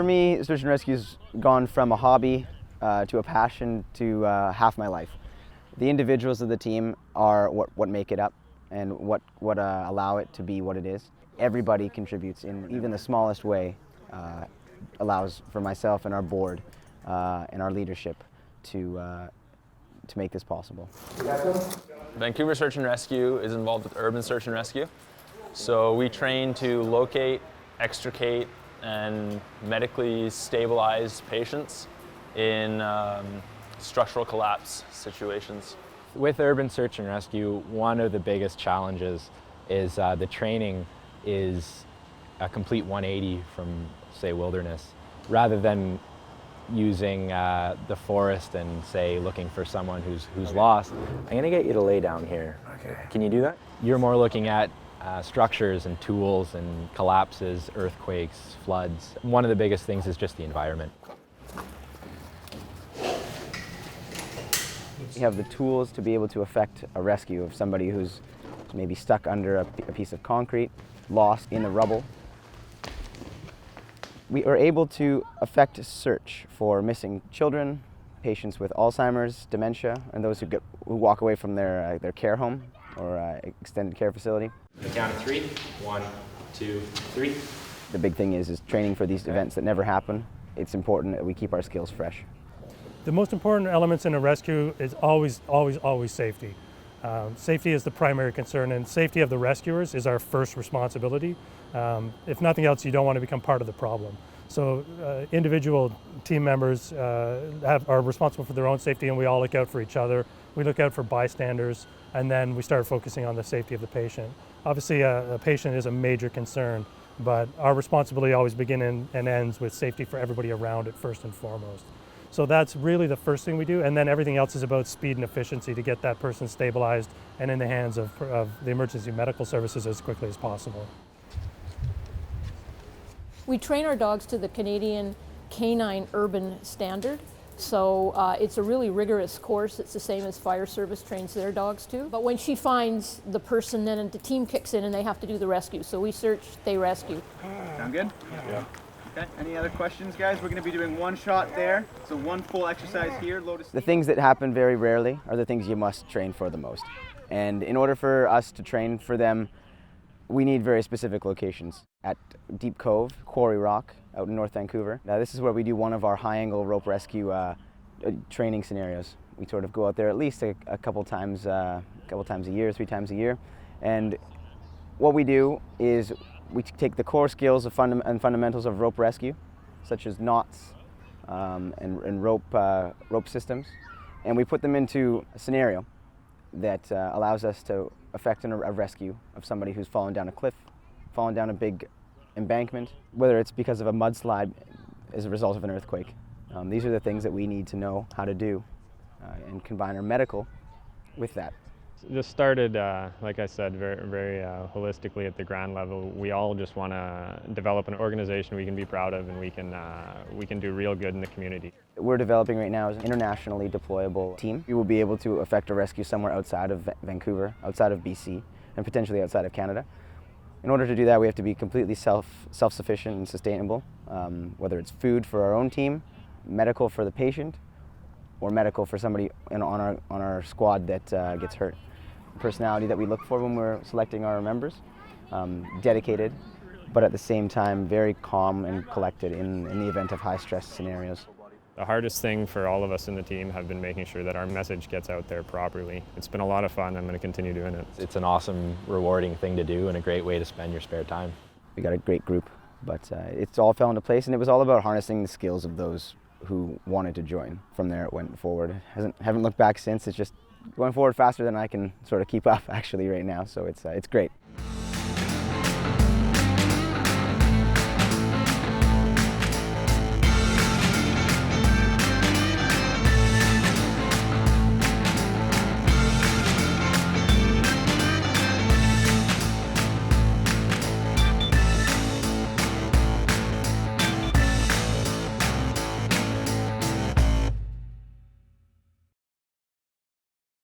For me, search and rescue's gone from a hobby to a passion to half my life. The individuals of the team are what make it up and what allow it to be what it is. Everybody contributes in even the smallest way, allows for myself and our board and our leadership to make this possible. Vancouver Search and Rescue is involved with urban search and rescue. So we train to locate, extricate, and medically stabilize patients in structural collapse situations. With urban search and rescue, one of the biggest challenges is the training is a complete 180 from, say, wilderness. Rather than using the forest and, say, looking for someone who's lost, I'm gonna get you to lay down here. Okay. Can you do that? You're more looking at structures and tools and collapses, earthquakes, floods. One of the biggest things is just the environment. We have the tools to be able to effect a rescue of somebody who's maybe stuck under a piece of concrete, lost in the rubble. We are able to effect a search for missing children, patients with Alzheimer's, dementia, and those who walk away from their care home or extended care facility. Count of 3. 1, 2, 3. The big thing is training for these events that never happen. It's important that we keep our skills fresh. The most important elements in a rescue is always safety. Safety is the primary concern, and safety of the rescuers is our first responsibility. If nothing else, you don't want to become part of the problem. So individual team members are responsible for their own safety, and we all look out for each other. We look out for bystanders, and then we start focusing on the safety of the patient. Obviously, a patient is a major concern, but our responsibility always begins and ends with safety for everybody around it first and foremost. So that's really the first thing we do, and then everything else is about speed and efficiency to get that person stabilized and in the hands of the emergency medical services as quickly as possible. We train our dogs to the Canadian Canine Urban Standard, so it's a really rigorous course. It's the same as fire service trains their dogs to. But when she finds the person, then the team kicks in and they have to do the rescue. So we search, they rescue. Sound good? Yeah. Okay, any other questions, guys? We're going to be doing one shot there, so one full exercise here. Lotus. The things that happen very rarely are the things you must train for the most. And in order for us to train for them, we need very specific locations. At Deep Cove, Quarry Rock, out in North Vancouver. Now, this is where we do one of our high-angle rope rescue training scenarios. We sort of go out there at least a couple times a year, 3 times a year. And what we do is we take the core skills of and fundamentals of rope rescue, such as knots and rope systems, and we put them into a scenario that allows us to effect a rescue of somebody who's fallen down a cliff, fallen down a big embankment, whether it's because of a mudslide as a result of an earthquake. These are the things that we need to know how to do and combine our medical with that. This started, like I said, very holistically at the ground level. We all just want to develop an organization we can be proud of, and we can do real good in the community. We're developing right now is an internationally deployable team. We will be able to effect a rescue somewhere outside of Vancouver, outside of BC, and potentially outside of Canada. In order to do that, we have to be completely self-sufficient and sustainable, whether it's food for our own team, medical for the patient, or medical for somebody on our squad that gets hurt. Personality that we look for when we're selecting our members, dedicated, but at the same time very calm and collected in the event of high stress scenarios. The hardest thing for all of us in the team have been making sure that our message gets out there properly. It's been a lot of fun. I'm going to continue doing it. It's an awesome, rewarding thing to do and a great way to spend your spare time. We got a great group, but it's all fell into place, and it was all about harnessing the skills of those who wanted to join. From there it went forward. Haven't looked back since. It's just going forward faster than I can sort of keep up actually right now, so it's great.